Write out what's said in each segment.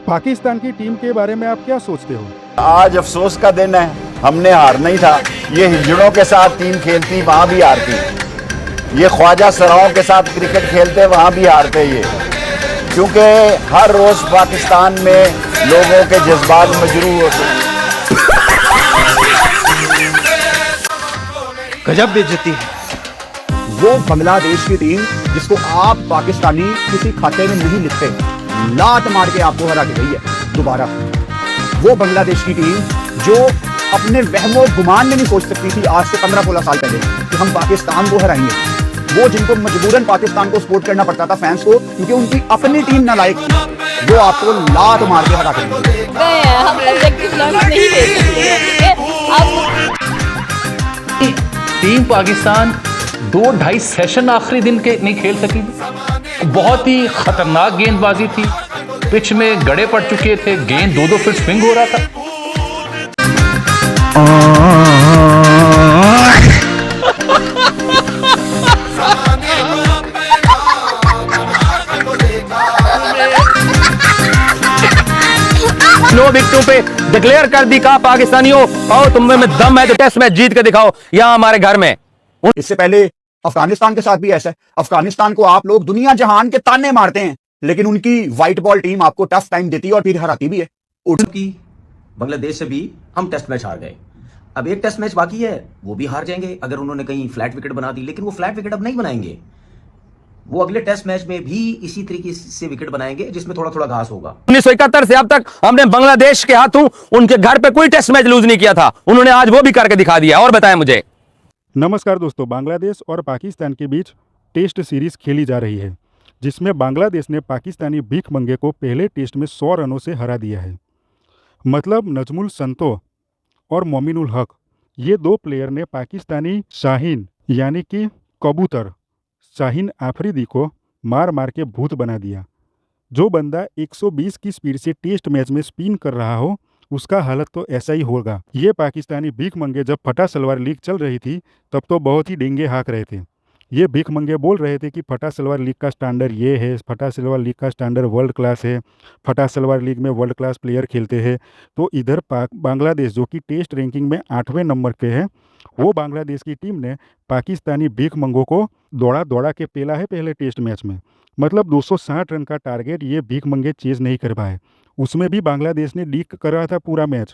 पाकिस्तान की टीम के बारे में आप क्या सोचते हो? आज अफसोस का दिन है, हमने हारना ही था। ये हिजड़ों के साथ टीम खेलती वहां भी हारती, ये ख्वाजा सराओं के साथ क्रिकेट खेलते वहां भी हारते ये, क्योंकि हर रोज पाकिस्तान में लोगों के जज्बात मजरूह होते। गजब बेइज्जती है। वो बांग्लादेश की टीम जिसको आप पाकिस्तानी किसी खाते में नहीं लिखते, लात मार के आपको हरा के गई है दोबारा। वो बांग्लादेश की टीम जो अपने वहमो गुमान में नहीं सोच सकती थी आज से 15-16 साल पहले कि हम पाकिस्तान को हराएंगे। वो जिनको मजबूरन पाकिस्तान को सपोर्ट करना पड़ता था फैंस को, क्योंकि उनकी अपनी टीम नालायक थी, वो आपको लात मार के हरा के गई। हम ऑब्जेक्टिव लॉस नहीं ले सकते। अब टीम पाकिस्तान 2-2.5 सेशन आखिरी दिन के नहीं खेल सकी थी। बहुत ही खतरनाक गेंदबाजी थी, पिच में गड़े पड़ चुके थे, गेंद 2-2 फीट स्विंग हो रहा था। नो विकेटों पे डिक्लेयर कर दी, कहा पाकिस्तानियों आओ तुम में दम है तो टेस्ट मैच जीत के दिखाओ यहां हमारे घर में। इससे पहले अफगानिस्तान के साथ भी ऐसा है। अफगानिस्तान को आप लोग दुनिया जहान के ताने मारते हैं, लेकिन उनकी व्हाइट बॉल टीम आपको टफ टाइम देती है और फिर हराती भी है। की बांग्लादेश से भी हम टेस्ट मैच हार गए। अब एक टेस्ट मैच बाकी है, वो भी हार जाएंगे अगर उन्होंने कहीं फ्लैट विकेट बना दी। लेकिन वो फ्लैट विकेट अब नहीं बनाएंगे, वो अगले टेस्ट मैच में भी इसी तरीके से विकेट बनाएंगे जिसमें थोड़ा थोड़ा घास होगा। 1971 से अब तक हमने बांग्लादेश के हाथों उनके घर पे कोई टेस्ट मैच लूज नहीं किया था, उन्होंने आज वो भी करके दिखा दिया। और बताएं मुझे। नमस्कार दोस्तों, बांग्लादेश और पाकिस्तान के बीच टेस्ट सीरीज खेली जा रही है, जिसमें बांग्लादेश ने पाकिस्तानी भीख मंगे को पहले टेस्ट में 100 रनों से हरा दिया है। मतलब नजमुल संतो और मोमिनुल हक, ये दो प्लेयर ने पाकिस्तानी शाहीन यानी कि कबूतर शाहीन आफरीदी को मार मार के भूत बना दिया। जो बंदा 120 की स्पीड से टेस्ट मैच में स्पिन कर रहा हो, उसका हालत तो ऐसा ही होगा। ये पाकिस्तानी भीख मंगे जब फटा सलवार लीग चल रही थी तब तो बहुत ही डेंगे हाँक रहे थे। ये भीख मंगे बोल रहे थे कि फटा सलवार लीग का स्टैंडर्ड ये है, फटा सलवार लीग का स्टैंडर्ड वर्ल्ड क्लास है, फटा सलवार लीग में वर्ल्ड क्लास प्लेयर खेलते हैं। तो इधर बांग्लादेश जो कि टेस्ट रैंकिंग में 8वें नंबर पे है, वो बांग्लादेश की टीम ने पाकिस्तानी भीख मंगों को दौड़ा दौड़ा के पेला है पहले टेस्ट मैच में। मतलब 260 रन का टारगेट ये भीख मंगे चेज नहीं कर पाए। उसमें भी बांग्लादेश ने लीक कर रहा था पूरा मैच,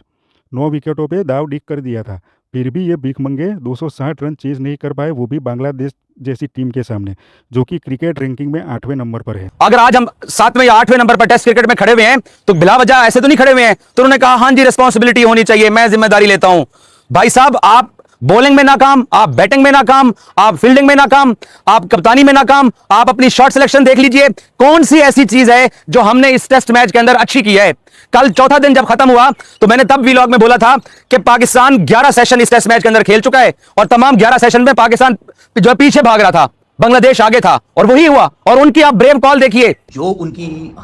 9 विकेटों पे दाव लीक कर दिया था, फिर भी ये भीख मंगे 260 रन चेज नहीं कर पाए, वो भी बांग्लादेश जैसी टीम के सामने जो कि क्रिकेट रैंकिंग में 8वें नंबर पर है। अगर आज हम 7वें या 8वें नंबर पर टेस्ट क्रिकेट में खड़े हुए हैं तो बिला वजह ऐसे तो नहीं खड़े हुए हैं। तो उन्होंने कहा हाँ जी रिस्पॉन्सिबिलिटी होनी चाहिए, मैं जिम्मेदारी लेता हूं। भाई साहब, आप बॉलिंग में नाकाम, आप बैटिंग में नाकाम, आप फील्डिंग में नाकाम, आप कप्तानी में नाकाम, आप अपनी शॉट सिलेक्शन देख लीजिए। कौन सी ऐसी चीज है जो हमने इस टेस्ट मैच के अंदर अच्छी की है? कल चौथा दिन जब खत्म हुआ तो मैंने तब व्लॉग में बोला था कि पाकिस्तान 11 सेशन इस टेस्ट मैच के अंदर खेल चुका है और तमाम 11 सेशन में पाकिस्तान जो पीछे भाग रहा था, बांग्लादेश आगे था, और वही हुआ। और उनकी आप ब्रेव कॉल देखिए, जो उनकी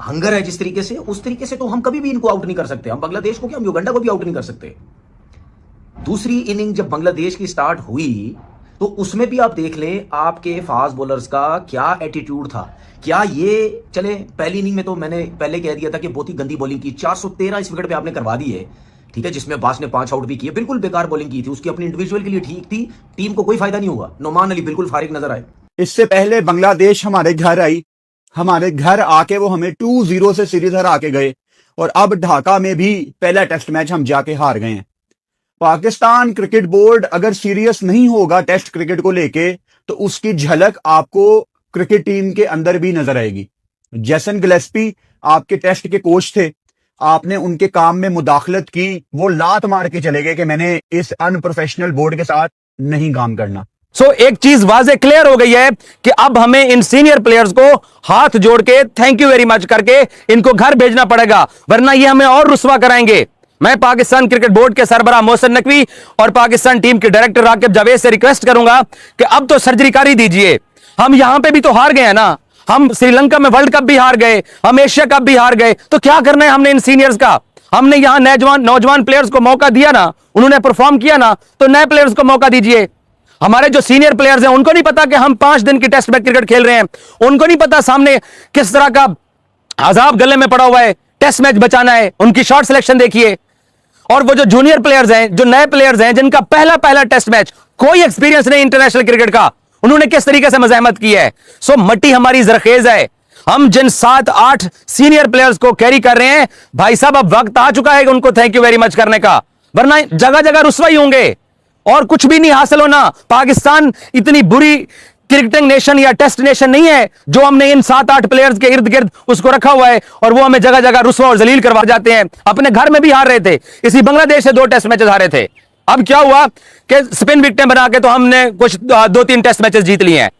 हंगर है जिस तरीके से, उस तरीके से तो हम कभी भी इनको आउट नहीं कर सकते। हम बांग्लादेश को क्या, हम युगांडा को भी आउट नहीं कर सकते। दूसरी इनिंग जब बांग्लादेश की स्टार्ट हुई तो उसमें भी आप देख लें आपके फास्ट बॉलर्स का क्या एटीट्यूड था। क्या ये चले, पहली इनिंग में तो मैंने पहले कह दिया था कि बहुत ही गंदी बॉलिंग की, 413 इस विकेट पे आपने करवा दी है, ठीक है, जिसमें बास ने 5 आउट भी किए, बिल्कुल बेकार बॉलिंग की थी। उसकी अपनी इंडिविजुअल के लिए ठीक थी, टीम को कोई फायदा नहीं हुआ। नोमान अली बिल्कुल फारिग नजर आए। इससे पहले बांग्लादेश हमारे घर आई, हमारे घर आके वो हमें 2-0 से सीरीज हरा के गए, और अब ढाका में भी पहला टेस्ट मैच हम जाके हार गए हैं। पाकिस्तान क्रिकेट बोर्ड अगर सीरियस नहीं होगा टेस्ट क्रिकेट को लेके तो उसकी झलक आपको क्रिकेट टीम के अंदर भी नजर आएगी। जेसन गिलेस्पी आपके टेस्ट के कोच थे, आपने उनके काम में मुदाखलत की, वो लात मार के चले गए कि मैंने इस अनप्रोफेशनल बोर्ड के साथ नहीं काम करना। सो एक चीज वाजे क्लियर हो गई है कि अब हमें इन सीनियर प्लेयर्स को हाथ जोड़ के थैंक यू वेरी मच करके इनको घर भेजना पड़ेगा, वरना ये हमें और रुस्वा कराएंगे। मैं पाकिस्तान क्रिकेट बोर्ड के सरबराह मोहसिन नकवी और पाकिस्तान टीम के डायरेक्टर राकिब जावेद से रिक्वेस्ट करूंगा कि अब तो सर्जरी कर ही दीजिए। हम यहां पे भी तो हार गए हैं ना, हम श्रीलंका में वर्ल्ड कप भी हार गए, हम एशिया कप भी हार गए, तो क्या करना है हमने इन सीनियर्स का? हमने यहां नौजवान प्लेयर्स को मौका दिया ना, उन्होंने परफॉर्म किया ना, तो नए प्लेयर्स को मौका दीजिए। हमारे जो सीनियर प्लेयर्स हैं उनको नहीं पता कि हम 5 दिन की टेस्ट मैच क्रिकेट खेल रहे हैं, उनको नहीं पता सामने किस तरह का अजाब गले में पड़ा हुआ है। टेस्ट मैच बचाना है, उनकी शॉट सिलेक्शन देखिए। और वो जो जूनियर प्लेयर्स हैं, जो नए प्लेयर्स हैं, जिनका पहला पहला टेस्ट मैच, कोई एक्सपीरियंस नहीं इंटरनेशनल क्रिकेट का, उन्होंने किस तरीके से मज़ाहमत की है। सो मट्टी हमारी जरखेज है। हम जिन 7-8 सीनियर प्लेयर्स को कैरी कर रहे हैं, भाई साहब अब वक्त आ चुका है उनको थैंक यू वेरी मच करने का, वरना जगह जगह रुसवाई होंगे और कुछ भी नहीं हासिल होना। पाकिस्तान इतनी बुरी क्रिकेटिंग नेशन या टेस्ट नेशन नहीं है जो हमने इन 7-8 प्लेयर्स के इर्द गिर्द उसको रखा हुआ है और वो हमें जगह जगह रुसवा और जलील करवा जाते हैं। अपने घर में भी हार रहे थे, इसी बांग्लादेश से 2 टेस्ट मैचेस हारे थे। अब क्या हुआ कि स्पिन विकेटें बना के तो हमने कुछ 2-3 टेस्ट मैचेस जीत लिए हैं।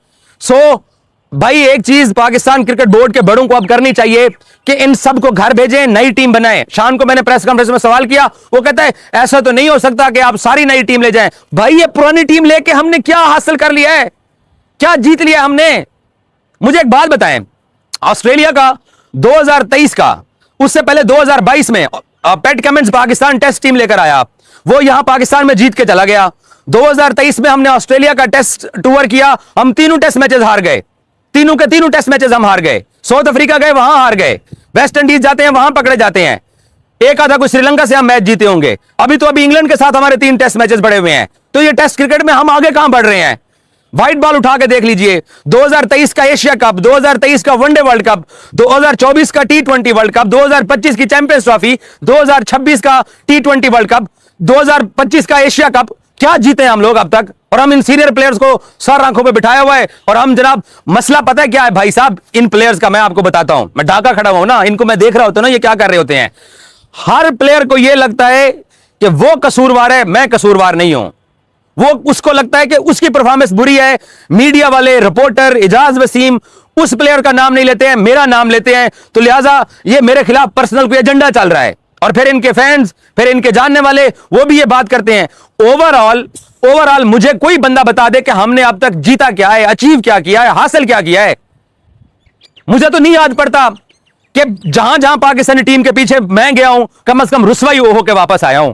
सो भाई एक चीज पाकिस्तान क्रिकेट बोर्ड के बड़ों को अब करनी चाहिए कि इन सबको घर भेजें, नई टीम बनाएं। शान को मैंने प्रेस कॉन्फ्रेंस में सवाल किया, वो कहता है ऐसा तो नहीं हो सकता कि आप सारी नई टीम ले जाएं। भाई ये पुरानी टीम लेके हमने क्या हासिल कर लिया है, क्या जीत लिया हमने? मुझे एक बात बताएं, ऑस्ट्रेलिया का 2023 का, उससे पहले 2022 में Pat Cummins Pakistan test team लेकर आया, वो यहां पाकिस्तान में जीत के चला गया। 2023 में हमने ऑस्ट्रेलिया का टेस्ट टूर किया, हम तीनों टेस्ट मैचेस हार गए, तीनों के तीनों टेस्ट मैचेस हम हार गए। साउथ अफ्रीका गए, वहां हार गए। वेस्ट इंडीज जाते हैं, वहां पकड़े जाते हैं। एक आधा कोई श्रीलंका से हम मैच जीते होंगे। अभी इंग्लैंड के साथ हमारे 3 टेस्ट मैचेस बढ़े हुए हैं। तो ये टेस्ट क्रिकेट में हम आगे कहां बढ़ रहे हैं? व्हाइट बॉल उठा के देख लीजिए, 2023 का एशिया कप, 2023 का वनडे वर्ल्ड कप, 2024 का T20 वर्ल्ड कप, 2025 की चैंपियंस ट्रॉफी, 2026 का T20 वर्ल्ड कप, 2025 का एशिया कप, क्या जीते हम लोग अब तक? और हम इन सीनियर प्लेयर्स को सर आंखों पे बिठाया हुआ है। और हम जनाब, मसला पता है क्या है भाई साहब? इन प्लेयर्स का मैं आपको बताता हूं, मैं ढाका खड़ा हूं ना, इनको मैं देख रहा होता हूं ना ये क्या कर रहे होते हैं। हर प्लेयर को यह लगता है कि वो कसूरवार है, मैं कसूरवार नहीं हूं। वो उसको लगता है कि उसकी परफॉर्मेंस बुरी है। मीडिया वाले, रिपोर्टर, इजाज वसीम उस प्लेयर का नाम नहीं लेते हैं, मेरा नाम लेते हैं। तो लिहाजा ये मेरे खिलाफ पर्सनल कोई एजेंडा चल रहा है। और फिर इनके फैंस, फिर इनके जानने वाले, वो भी ये बात करते हैं। ओवरऑल मुझे कोई बंदा बता दे कि हमने अब तक जीता क्या है, अचीव क्या किया है, हासिल क्या किया है। मुझे तो नहीं याद पड़ता कि जहां जहां पाकिस्तानी टीम के पीछे मैं गया हूं, कम से कम रुसवाई होकर वापस आया हूं।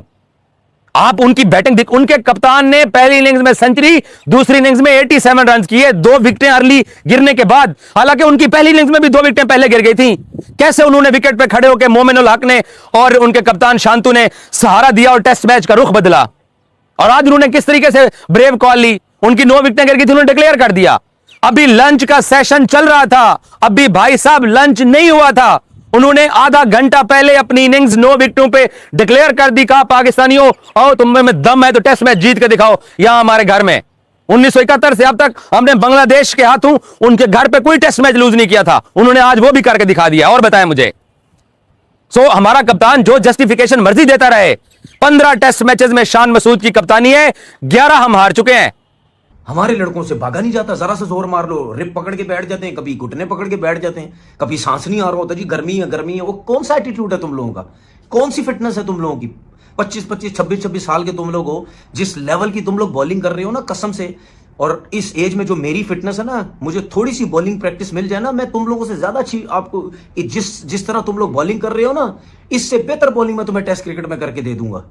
आप उनकी बैटिंग उनके कप्तान ने पहली इनिंग्स में सेंचुरी, दूसरी इनिंग्स में 87 रन किए, 2 विकेटें अर्ली गिरने के बाद। हालांकि उनकी पहली इनिंग्स में भी 2 विकेटें पहले गिर गई थी। कैसे उन्होंने विकेट पे खड़े होकर मोमिनुल हक ने और उनके कप्तान शांतु ने सहारा दिया और टेस्ट मैच का रुख बदला। और आज उन्होंने किस तरीके से ब्रेव कॉल ली। उनकी 9 विकेटें गिर गई थी, उन्होंने डिक्लेयर कर दिया। अभी लंच का सेशन चल रहा था, अभी भाई साहब लंच नहीं हुआ था, उन्होंने आधा घंटा पहले अपनी इनिंग्स 9 विकेटों पे डिक्लेयर कर दी। कहा पाकिस्तानियों आओ, तुम में दम है तो टेस्ट मैच जीत के दिखाओ यहां हमारे घर में। 1971 से अब तक हमने बांग्लादेश के हाथों उनके घर पे कोई टेस्ट मैच लूज नहीं किया था, उन्होंने आज वो भी करके दिखा दिया। और बताएं मुझे, हमारा कप्तान जो जस्टिफिकेशन मर्जी देता रहे, 15 टेस्ट मैचेस में शान मसूद की कप्तानी है, 11 हम हार चुके हैं। हमारे लड़कों से भागा नहीं जाता, जरा सा जोर मार लो रिप पकड़ के बैठ जाते हैं, कभी घुटने पकड़ के बैठ जाते हैं, कभी सांस नहीं आ रहा होता जी, गर्मी है। वो कौन सा एटीट्यूड है तुम लोगों का? कौन सी फिटनेस है तुम लोगों की? 25-25, 26-26 साल के तुम लोग हो, जिस लेवल की तुम लोग बॉलिंग कर रहे हो ना, कसम से। और इस एज में जो मेरी फिटनेस है ना, मुझे थोड़ी सी बॉलिंग प्रैक्टिस मिल जाए ना, मैं तुम लोगों से ज्यादा अच्छी आपको जिस तरह तुम लोग बॉलिंग कर रहे हो ना, इससे बेहतर बॉलिंग मैं तुम्हें टेस्ट क्रिकेट में करके दे दूंगा।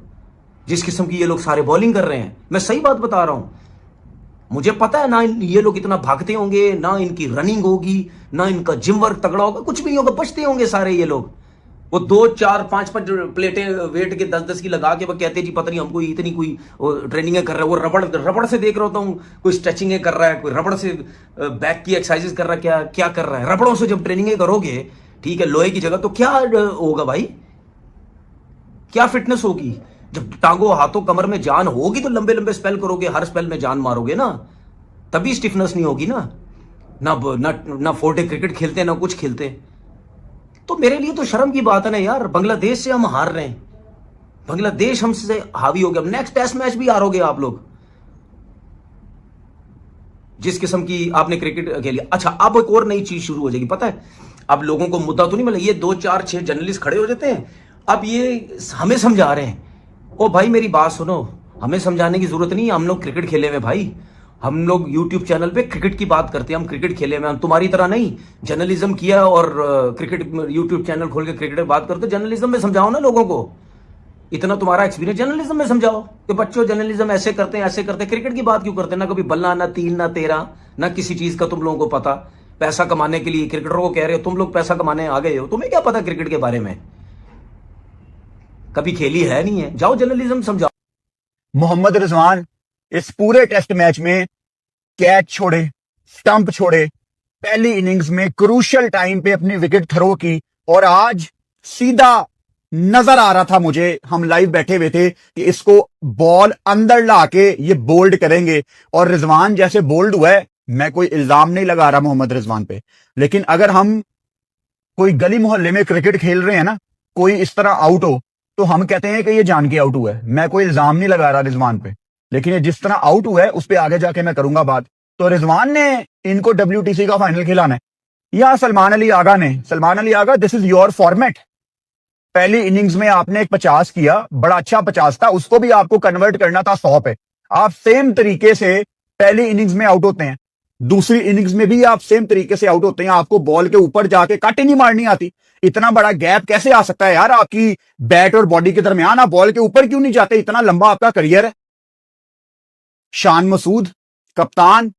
जिस किस्म की ये लोग सारे बॉलिंग कर रहे हैं, मैं सही बात बता रहा हूं। मुझे पता है ना ये लोग इतना भागते होंगे, ना इनकी रनिंग होगी, ना इनका जिम वर्क तगड़ा होगा, कुछ भी होगा, बचते होंगे सारे ये लोग। वो 2, 4, 5 प्लेटें वेट के 10-10 की लगा के वो कहते जी पता नहीं हमको इतनी कोई ट्रेनिंग कर रहा है। वो रबड़ से देख रहा होता हूँ, कोई स्ट्रेचिंग कर रहा है, कोई रबड़ से बैक की एक्सरसाइजेस कर रहा है, क्या कर रहा है। रबड़ों से जब ट्रेनिंग करोगे, ठीक है, लोहे की जगह, तो क्या होगा भाई? क्या फिटनेस होगी? जब टांगों, हाथों, कमर में जान होगी तो लंबे लंबे स्पेल करोगे, हर स्पेल में जान मारोगे ना, तभी स्टिफनेस नहीं होगी ना। ना 4 डे क्रिकेट खेलते, ना कुछ खेलते। तो मेरे लिए तो शर्म की बात है ना यार, बांग्लादेश से हम हार रहे हैं, बांग्लादेश हमसे हावी हो गया। नेक्स्ट टेस्ट मैच भी हारोगे आप लोग, जिस किस्म की आपने क्रिकेट खेली। अच्छा, अब एक और नई चीज शुरू हो जाएगी, पता है? अब लोगों को मुद्दा तो नहीं मिला, ये 2, 4, 6 जर्नलिस्ट खड़े हो जाते हैं, अब ये हमें समझा रहे हैं। ओ भाई मेरी बात सुनो, हमें समझाने की जरूरत नहीं है, हम लोग क्रिकेट खेले में भाई, हम लोग YouTube चैनल पे क्रिकेट की बात करते हैं, हम क्रिकेट खेले में, हम तुम्हारी तरह नहीं जर्नलिज्म किया और क्रिकेट YouTube चैनल खोल के क्रिकेट बात करते। जर्नलिज्म में समझाओ ना लोगों को, इतना तुम्हारा एक्सपीरियंस, जर्नलिज्म में समझाओ कि बच्चों जर्नलिज्म ऐसे करते हैं, ऐसे करते हैं। क्रिकेट की बात क्यों करते हैं? ना कभी बल्ला, ना 3, ना 13, ना किसी चीज का तुम लोगों को पता। पैसा कमाने के लिए क्रिकेटरों को कह रहे हो तुम लोग पैसा कमाने आ गए हो, तुम्हें क्या पता क्रिकेट के बारे में? कभी खेली है नहीं है, जाओ जर्नलिज्म समझाओ। मोहम्मद रिजवान इस पूरे टेस्ट मैच में कैच छोड़े, स्टंप छोड़े, पहली इनिंग्स में क्रूशियल टाइम पे अपनी विकेट थ्रो की, और आज सीधा नजर आ रहा था मुझे, हम लाइव बैठे हुए थे, कि इसको बॉल अंदर ला के ये बोल्ड करेंगे। और रिजवान जैसे बोल्ड हुआ है, मैं कोई इल्जाम नहीं लगा रहा मोहम्मद रिजवान पे, लेकिन अगर हम कोई गली मोहल्ले में क्रिकेट खेल रहे हैं ना, कोई इस तरह आउट हो, तो हम कहते हैं कि ये जान के आउट हुआ है। मैं कोई इल्जाम नहीं लगा रहा रिजवान पे, लेकिन ये जिस तरह आउट हुआ है उस पर आगे जाके मैं करूंगा बात। तो रिजवान ने इनको WTC का फाइनल खिलाना है, या सलमान अली आगा ने। Salman Ali Agha, this is your format. पहली इनिंग्स में आपने एक 50 किया, बड़ा अच्छा 50 था, उसको भी आपको कन्वर्ट करना था 100 पे। आप सेम तरीके से पहली इनिंग्स में आउट होते हैं, दूसरी इनिंग्स में भी आप सेम तरीके से आउट होते हैं। आपको बॉल के ऊपर जाके कट ही नहीं मारनी आती। इतना बड़ा गैप कैसे आ सकता है यार आपकी बैट और बॉडी के दरमियान? आप बॉल के ऊपर क्यों नहीं जाते? इतना लंबा आपका करियर है। शान मसूद कप्तान,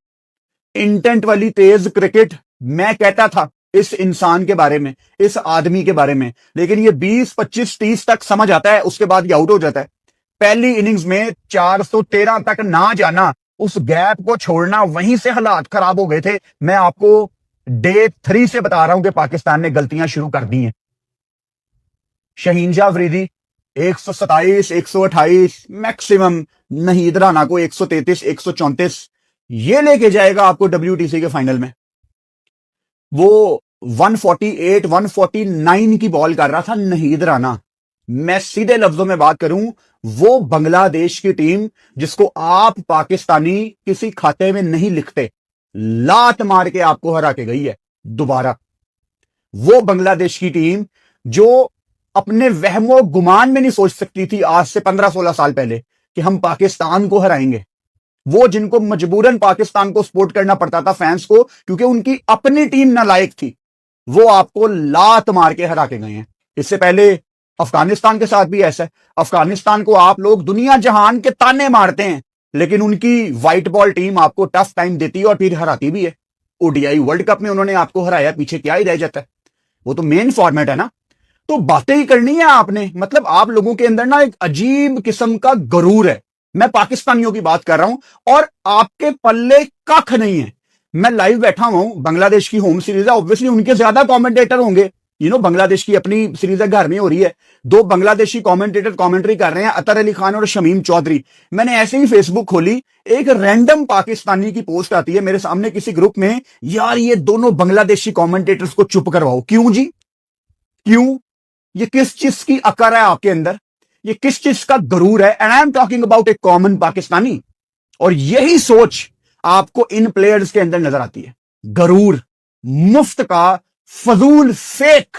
इंटेंट वाली तेज क्रिकेट, मैं कहता था इस इंसान के बारे में, इस आदमी के बारे में, लेकिन ये 20, 25, 30 तक समझ आता है, उसके बाद ये आउट हो जाता है। पहली इनिंग्स में 413 तक ना जाना, उस गैप को छोड़ना, वहीं से हालात खराब हो गए थे। मैं आपको डे 3 से बता रहा हूं कि पाकिस्तान ने गलतियां शुरू कर दी हैं। शहीन शाह अफरीदी 127, 128 मैक्सिमम, नहीद राना को 133, 134, ये लेके जाएगा आपको WTC के फाइनल में। वो 148, 149 की बॉल कर रहा था नहीद राना। मैं सीधे लफ्जों में बात करूं, वो बांग्लादेश की टीम जिसको आप पाकिस्तानी किसी खाते में नहीं लिखते, लात मार के आपको हरा के गई है दोबारा। वो बांग्लादेश की टीम जो अपने वहमो गुमान में नहीं सोच सकती थी आज से 15-16 साल पहले कि हम पाकिस्तान को हराएंगे। वो जिनको मजबूरन पाकिस्तान को सपोर्ट करना पड़ता था, फैंस को, क्योंकि उनकी अपनी टीम नालायक थी, वो आपको लात मार के हरा के गए हैं। इससे पहले अफगानिस्तान के साथ भी ऐसा है। अफगानिस्तान को आप लोग दुनिया जहान के ताने मारते हैं, लेकिन उनकी व्हाइट बॉल टीम आपको टफ टाइम देती है और फिर हराती भी है। ODI वर्ल्ड कप में उन्होंने आपको हराया, पीछे क्या ही रह जाता है? वो तो मेन फॉर्मेट है ना। तो बातें ही करनी है आपने, मतलब आप लोगों के अंदर ना एक अजीब किस्म का गरूर है। मैं पाकिस्तानियों की बात कर रहा हूं और आपके पल्ले कख नहीं है। मैं लाइव बैठा हूं, बांग्लादेश की होम सीरीज है, ऑब्वियसली उनके ज्यादा कमेंटेटर होंगे। बांग्लादेश की अपनी सीरीज घर में हो रही है, 2 बांग्लादेशी कमेंटेटर कमेंट्री कर रहे हैं, अतर अली खान और शमीम चौधरी। मैंने ऐसे ही फेसबुक खोली, एक रैंडम पाकिस्तानी की पोस्ट आती है मेरे सामने किसी ग्रुप में, यार ये दोनों बांग्लादेशी कमेंटेटर्स को चुप करवाओ। क्यों जी, क्यों? ये किस चीज की अकड़ है आपके अंदर? ये किस चीज का गरूर है? And I am talking about A common Pakistani. और यही सोच आपको इन प्लेयर्स के अंदर नजर आती है। गरूर, मुफ्त का, फजूल, फेक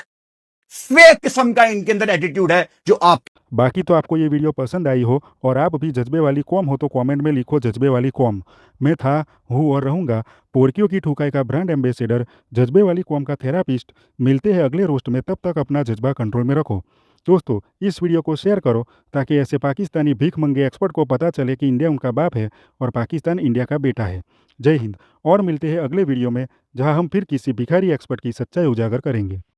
किस्म का इनके अंदर एटीट्यूड है जो आप। बाकी तो आपको ये वीडियो पसंद आई हो और आप भी जज्बे वाली कौम हो तो कमेंट में लिखो जज्बे वाली कौम। मैं था, हूँ और रहूँगा पोर्कियों की ठुकाई का ब्रांड एम्बेसडर, जज्बे वाली कौम का थेरापिस्ट। मिलते हैं अगले रोस्ट में, तब तक अपना जज्बा कंट्रोल में रखो। दोस्तों, इस वीडियो को शेयर करो ताकि ऐसे पाकिस्तानी भीख मंगे एक्सपर्ट को पता चले कि इंडिया उनका बाप है और पाकिस्तान इंडिया का बेटा है। जय हिंद। और मिलते हैं अगले वीडियो में, जहां हम फिर किसी भिखारी एक्सपर्ट की सच्चाई उजागर करेंगे।